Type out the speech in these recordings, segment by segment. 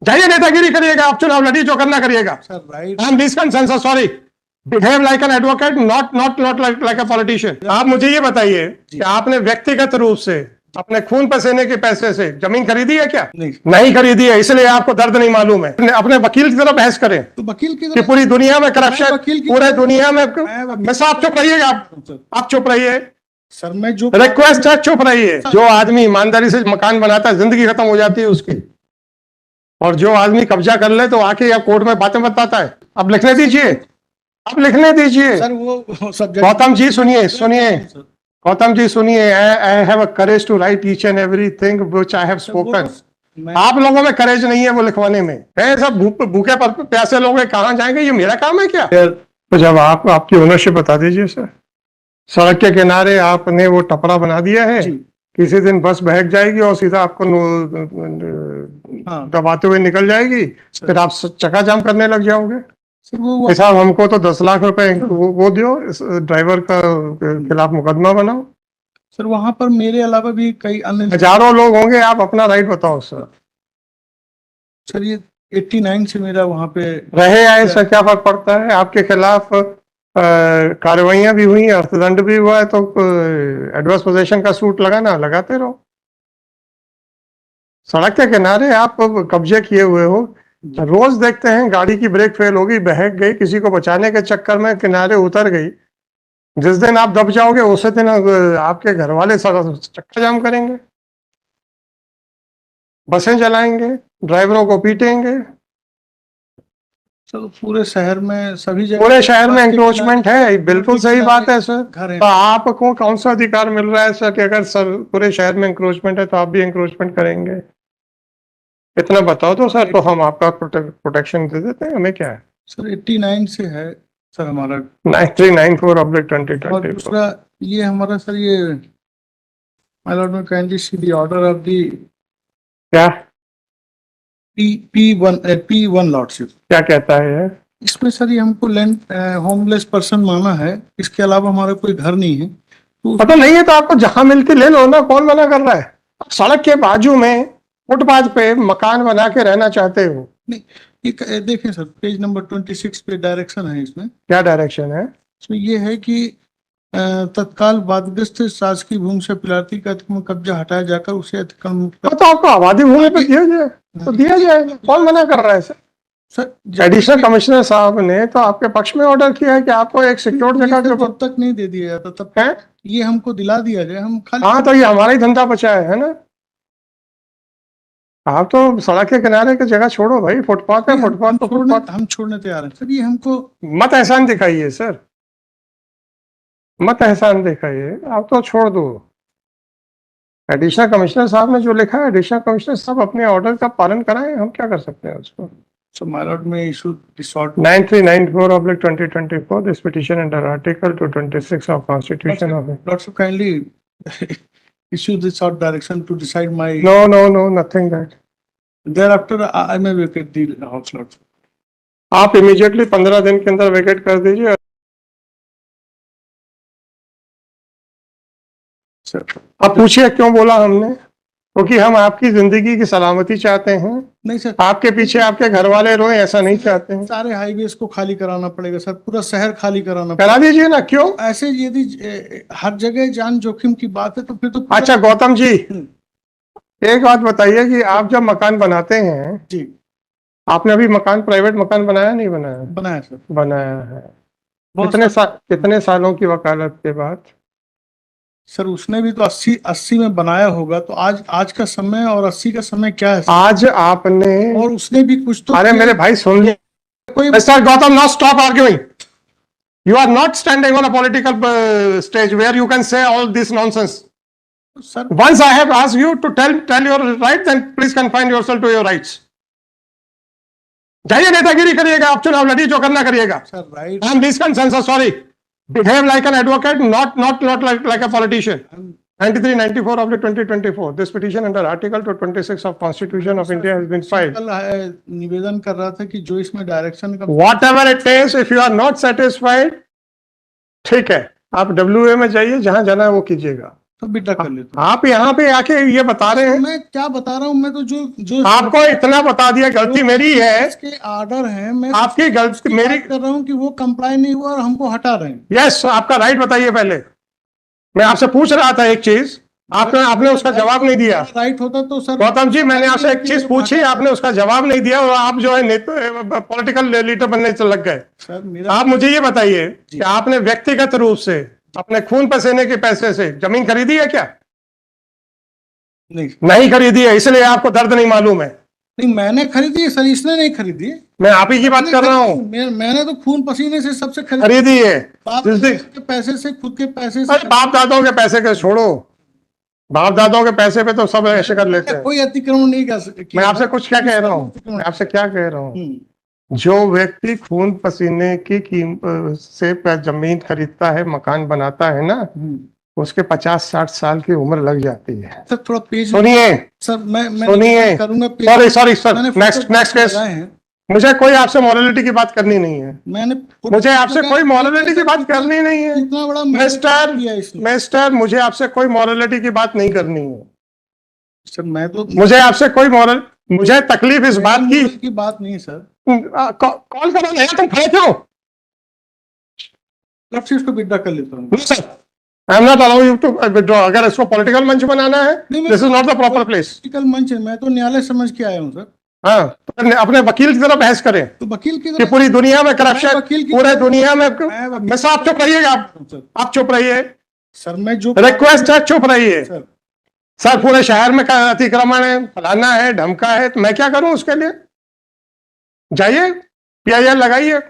जाइए नेतागिरी करिएगा, आप चुनाव लड़ी जो करना करिएगा। Sorry, behave like an advocate, not like a politician. आप मुझे ये बताइए कि आपने व्यक्तिगत रूप से अपने खून पसीने के पैसे से जमीन खरीदी है क्या? नहीं खरीदी है, इसलिए आपको दर्द नहीं मालूम है। अपने वकील की तरफ बहस करें तो वकील की कि पूरी दुनिया में करप्शन, पूरे दुनिया में। बस आप चुप रहिएगा, आप चुप रहिए सर। मैं जो रिक्वेस्ट है, चुप रहिए। जो आदमी ईमानदारी से मकान बनाता है जिंदगी खत्म हो जाती है उसकी, और जो आदमी कब्जा कर ले तो आके या कोर्ट में बातें बताता है। अब लिखने दीजिए, अब लिखने दीजिए। सर वो सब्जेक्ट गौतम जी सुनिए, सुनिए गौतम जी सुनिए। I have a courage to write each and everything which I have spoken. आप लोगों में करेज नहीं है वो लिखवाने में। है सब भूखे पर प्यासे लोग कहाँ जाएंगे? ये मेरा काम है क्या? तो जब आप आपकी ओनरशिप बता दीजिए सर। सड़क के किनारे आपने वो टपरा बना दिया है, किसी दिन बस बहक जाएगी और सीधा आपको दबाते हुए निकल जाएगी, फिर आप चक्का जाम करने लग जाओगे। साहब हमको तो 10 लाख रुपए वो दियो, ड्राइवर का खिलाफ मुकदमा बनाओ। सर वहां पर मेरे अलावा भी कई अन्य हजारों लोग होंगे, आप अपना राइट बताओ सर। सर ये 89 से मेरा वहां पे रहे आए सर, क्या फर्क पड़ता है? आपके खिलाफ कार्रवाइयां भी हुई, अर्थदंड भी हुआ है, तो एडवर्स पोजीशन का सूट लगाना, लगाते रहो। सड़क के किनारे आप कब्जे किए हुए हो, रोज देखते हैं गाड़ी की ब्रेक फेल हो गई, बहक गई, किसी को बचाने के चक्कर में किनारे उतर गई। जिस दिन आप दब जाओगे उसी दिन आपके घर वाले चक्का जाम करेंगे, बसें चलाएंगे, ड्राइवरों को पीटेंगे। सर पूरे शहर में सभी जगह, पूरे शहर में एंक्रोचमेंट है। बिल्कुल सही बात है सर। घर है। तो आपको कौन सा अधिकार मिल रहा है सर कि अगर सर पूरे शहर में एंक्रोचमेंट है तो आप भी एंक्रोचमेंट करेंगे? इतना बताओ तो सर, तो हम आपका प्रोटेक्शन दे देते हैं, हमें क्या है सर। 89 से है सर हमारा 9394/2020। और दूसरा ये हमारा सर ये माय लॉर्ड में kindly see the order of the क्या P1 लॉर्डशिप क्या कहता है? इसमें सर ये हमको लैंड होमलेस पर्सन माना है, इसके अलावा हमारा कोई घर नहीं है। तो पता नहीं है तो आपको जहां मिलती ले लो ना, कौन मना कर रहा है? सड़क के बाजू में फुटपाथ पे मकान बना के रहना चाहते हो? नहीं, ये देखें सर, पेज नंबर 26 पे डायरेक्शन है। इसमें क्या डायरेक्शन है? इसमें ये है कि तत्काल वादग्रस्त शासकीय भूमि से पिलाती का कब्जा हटाया जाकर उसे अतिक्रमण तो आपको आबादी भूमि पे दिया जाए तो दिया जाएगा, कौन मना कर रहा है सर? सर एडिशनल कमिश्नर साहब ने तो आपके पक्ष में ऑर्डर किया है कि आपको एक सिक्योर जगह के तब तक नहीं दे दिया जाता, तब है ये हमको दिला दिया जाए, हम खाली। हाँ, तो ये हमारा ही धंधा बचा है ना। आप तो सड़क के किनारे की जगह छोड़ो भाई, फुटपाथ है, फुटपाथ तो फुटपाथ। हम छोड़ने तैयार हैं सर। ये हमको मत एहसान दिखाइए सर, मत एहसान दिखाइए, आप तो छोड़ दो। एडिशनल कमिश्नर साहब ने जो लिखा है, एडिशनल कमिश्नर साहब अपने ऑर्डर का पालन कराएं, हम क्या कर सकते हैं उसको। So my lord may issue this order 9394/2024 this petition under article 226 of Constitution of India. Lord, so kindly issue this out direction to decide my no nothing that. Thereafter I may vacate the house, Lord. आप immediately 15 दिन के अंदर vacate कर दीजिए sir. आप पूछिए क्यों बोला हमने, क्योंकि हम आपकी जिंदगी की सलामती चाहते हैं। नहीं सर, आपके पीछे आपके घर वाले रोए ऐसा नहीं चाहते हैं। सारे हाईवेज को खाली कराना पड़ेगा सर, पूरा शहर खाली कराना करा दीजिए ना। क्यों? ऐसे यदि हर जगह जान जोखिम की बात है तो फिर तो अच्छा गौतम जी, एक बात बताइए कि आप जब मकान बनाते हैं जी, आपने अभी मकान, प्राइवेट मकान बनाया नहीं बनाया? बनाया सर, बनाया है। कितने सालों की वकालत के बाद? सर उसने भी तो 80 में बनाया होगा, तो आज का समय और 80 का समय क्या है? आज आपने और उसने भी कुछ तो। अरे मेरे भाई सुन लीजिए, कोई sir Gautam, now stop arguing. You are not standing on a political stage where you can say all this nonsense. Sir, once I have asked you to tell your rights, then please confine yourself to your rights. जाइए नेतागिरी करिएगा, आप चुनाव लड़ी जो करना करिएगा। Sir, right. I'm this consensus. Sorry, behave like an advocate, not like a politician. 9394/2024 this petition under article 226 of Constitution of India has been filed. निवेदन कर रहा था कि जो इसमें डायरेक्शन का Whatever it is, if you are not satisfied, ठीक है, आप WA में जाइए, जहां जाना है वो कीजिएगा। तो विड्रॉ कर लेता हूँ। आप यहाँ पे आके ये बता रहे हैं, मैं क्या बता रहा हूँ, मैं तो जो आपको इतना बता दिया गलती मेरी है, इसके ऑर्डर है, मैं आपकी गलती मेरी। बात कर रहा हूँ कि वो कंप्लाई नहीं हुआ और हमको हटा रहे हैं। यस, आपका राइट बताइए पहले। मैं आपसे पूछ रहा था एक चीज, आपने उसका जवाब नहीं दिया। राइट होता तो सर। गौतम जी, मैंने आपसे एक चीज पूछी, आपने उसका जवाब नहीं दिया और आप जो है पॉलिटिकल लीडर बनने से लग गए। सर मेरा आप मुझे ये बताइए कि आपने व्यक्तिगत रूप से अपने खून पसीने के पैसे से जमीन खरीदी है क्या? नहीं खरीदी है, इसलिए आपको दर्द नहीं मालूम है। नहीं, मैंने खरीदी है सर, इसने नहीं खरीदी है। मैं आप ही की बात कर रहा हूँ। मैंने तो खून पसीने से सबसे खरीदी है। बाप जिस दिन के पैसे से, खुद के पैसे से। अरे बाप दादाओं के पैसे के छोड़ो, बाप दादाओं के पैसे पे तो सब ऐसे कर लेते हैं। कोई अतिक्रमण नहीं कर सकते। मैं आपसे कुछ क्या कह रहा हूँ, मैं आपसे क्या कह रहा हूँ, जो व्यक्ति खून पसीने की कीमत से जमीन खरीदता है, मकान बनाता है ना, उसके 50-60 साल की उम्र लग जाती है। सर थोड़ा पेज सुनिए सर, मैं सुनिए, करूंगा। Sorry sir, next case. मुझे कोई आपसे मोरालिटी की बात करनी नहीं है। मुझे आपसे कोई मोरालिटी की बात करनी नहीं है। इतना बड़ा मिस्टर, मुझे आपसे कोई मोरालिटी की बात नहीं करनी है सर। मैं तो मुझे आपसे कोई मुझे तकलीफ इस बात की बात नहीं सर। कॉल करो नहीं, तुम खड़े क्यों? इसको विड्रॉ कर लेता हूँ sir, I am not allow you to withdraw. अगर इसको पॉलिटिकल मंच बनाना है, this is not the proper place. Political मंच है, मैं तो न्यायालय समझ के आया हूँ सर। हाँ, तो अपने वकील की तरह बहस करें। तो वकील की कि पूरी दुनिया में करप्शन, पूरे दुनिया में। मैं आप चुप रहिएगा, आप चुप रहिए सर। मैं जो रिक्वेस्ट है, चुप रहिए सर। पूरे शहर में अतिक्रमण है, फलाना है, ढमका है, तो मैं क्या करूं उसके लिए? जाइए PIL लगाइए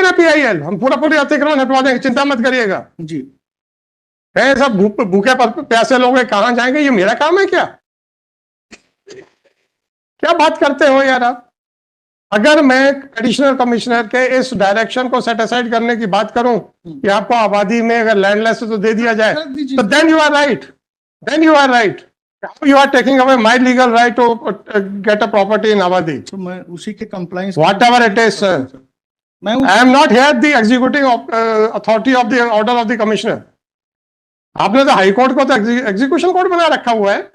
ना PIL, हम पूरे अतिक्रमण हटवा देंगे, चिंता मत करिएगा जी। है सब भूखे पर प्यासे लोग कहां जाएंगे? ये मेरा काम है क्या? क्या बात करते हो यार आप? अगर मैं एडिशनल कमिश्नर के इस डायरेक्शन को सेटिसाइड करने की बात करूं कि आपको आबादी में अगर लैंडलेस तो दे दिया जाए, तो then you are right. You are taking away my legal right to get a property in Avadi. तो मैं उसी के compliance, Whatever it is, sir. I am not here the executing authority of the order of the commissioner. आपने तो high court को तो execution court बना रखा हुआ है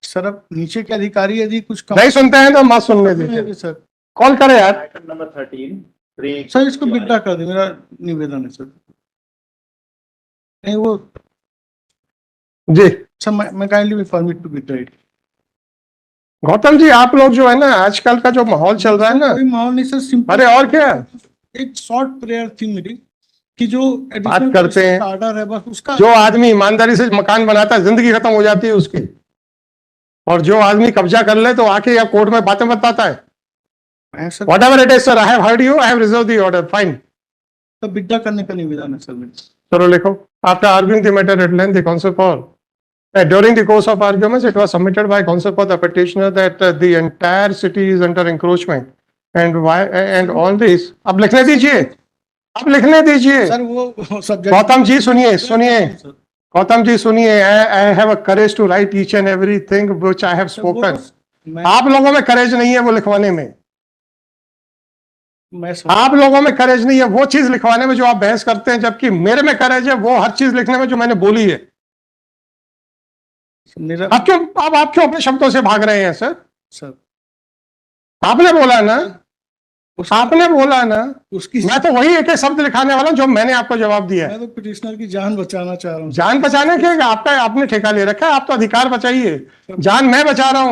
सर। अब नीचे के अधिकारी यदि कुछ नहीं सुनते हैं तो मत सुनने दीजिए सर। कॉल करें यार। आइटम नंबर 13 सर, इसको विड्रॉ कर दे, मेरा निवेदन है सर। नहीं वो जी सर, मैं kindly permit to withdraw it. Gautam ji, आप लोग जो है ना, आजकल का जो माहौल चल रहा है ना, कोई माहौल नहीं सर, सिंपल। अरे और क्या, एक शॉर्ट प्रेयर थी मेरी कि जो बात करते हैं, ऑर्डर है बस उसका। जो आदमी ईमानदारी से मकान बनाता है, जिंदगी खत्म हो जाती है उसकी, और जो आदमी कब्जा कर ले तो आके या कोर्ट में बातें बताता है। Whatever it is, sir, I have heard you, I have reserved the order, fine. तो विड्रॉ करने का निवेदन है सर मेरा। चलो लिखो। After arguing the matter at length, the counsel for during the course of arguments, it was submitted by counsel for the petitioner that the entire city is under encroachment and why and all this. अब लिखने दीजिए, sir वो subject. Gautam ji सुनिए, गौतम जी सुनिए, I have a courage to write each and everything which I have spoken. आप लोगों में करेज नहीं है वो लिखवाने में, आप लोगों में करेज नहीं है वो चीज लिखवाने में जो आप बहस करते हैं, जबकि मेरे में करेज है वो हर चीज लिखने में जो मैंने बोली है। आप क्यों अपने शब्दों से भाग रहे हैं सर? आपने बोला ना, उसकी मैं तो वही एक शब्द लिखाने वाला हूं जो मैंने आपको जवाब दिया है। मैं तो पिटिशनर की जान बचाना चाह रहा हूं। जान बचाने के आपका आपने ठेका ले रखा है, आप तो अधिकार बचाइए। जान मैं बचा रहा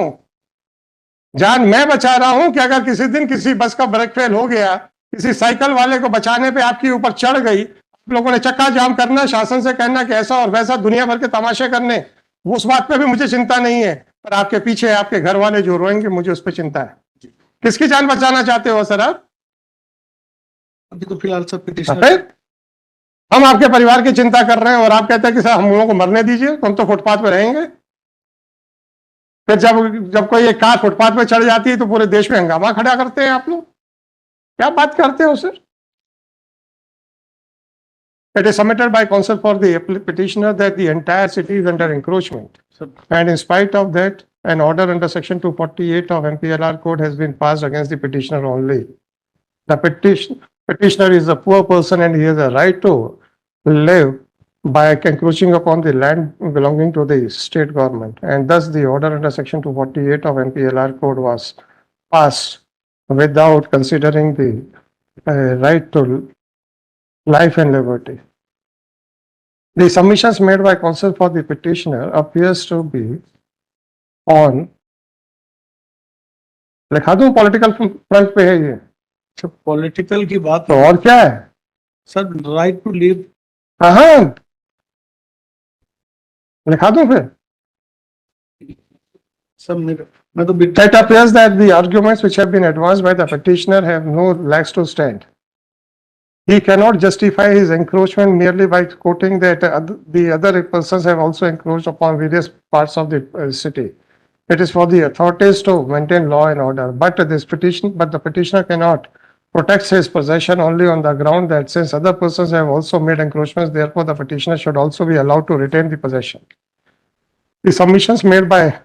हूं कि अगर किसी दिन किसी बस का ब्रेक फेल हो गया, किसी साइकिल वाले को बचाने पे आपके ऊपर चढ़ गई, आप लोगों ने चक्का जाम करना, शासन से कहना कि ऐसा और वैसा, दुनिया भर के तमाशे करने, उस बात पे भी मुझे चिंता नहीं है, पर आपके पीछे आपके घर वाले जो रोएंगे मुझे उस पर चिंता है। किसकी जान बचाना चाहते हो सर आप? अभी तो फिलहाल सब पिटिशनर। हम आपके परिवार की चिंता कर रहे हैं और आप कहते हैं कि सर हम लोगों को मरने दीजिए, हम तो फुटपाथ पे रहेंगे। फिर जब कोई एक कार फुटपाथ पे चढ़ जाती है तो पूरे देश में हंगामा खड़ा करते हैं आप लोग। क्या बात करते हो sir? It is submitted by counsel for the petitioner that the entire city is under encroachment, and in spite of that, an order under section 248 of MPLR code has been passed against the petitioner only. The petitioner is a poor person and he has a right to live by encroaching upon the land belonging to the state government, and thus the order under section 248 of NPLR code was passed without considering the right to life and liberty. The submissions made by counsel for the petitioner appears to be on, लिखा दूं political front पे है ये, sir political की बात तो और क्या है? सर राइट टू लिव हाँ, लिखा दूं फिर? सर मैं तो It appears that the arguments which have been advanced by the petitioner have no legs to stand. He cannot justify his encroachment merely by quoting that the other persons have also encroached upon various parts of the city. It is for the authorities to maintain law and order, but the petitioner cannot protect his possession only on the ground that since other persons have also made encroachments, therefore the petitioner should also be allowed to retain the possession. The submissions made by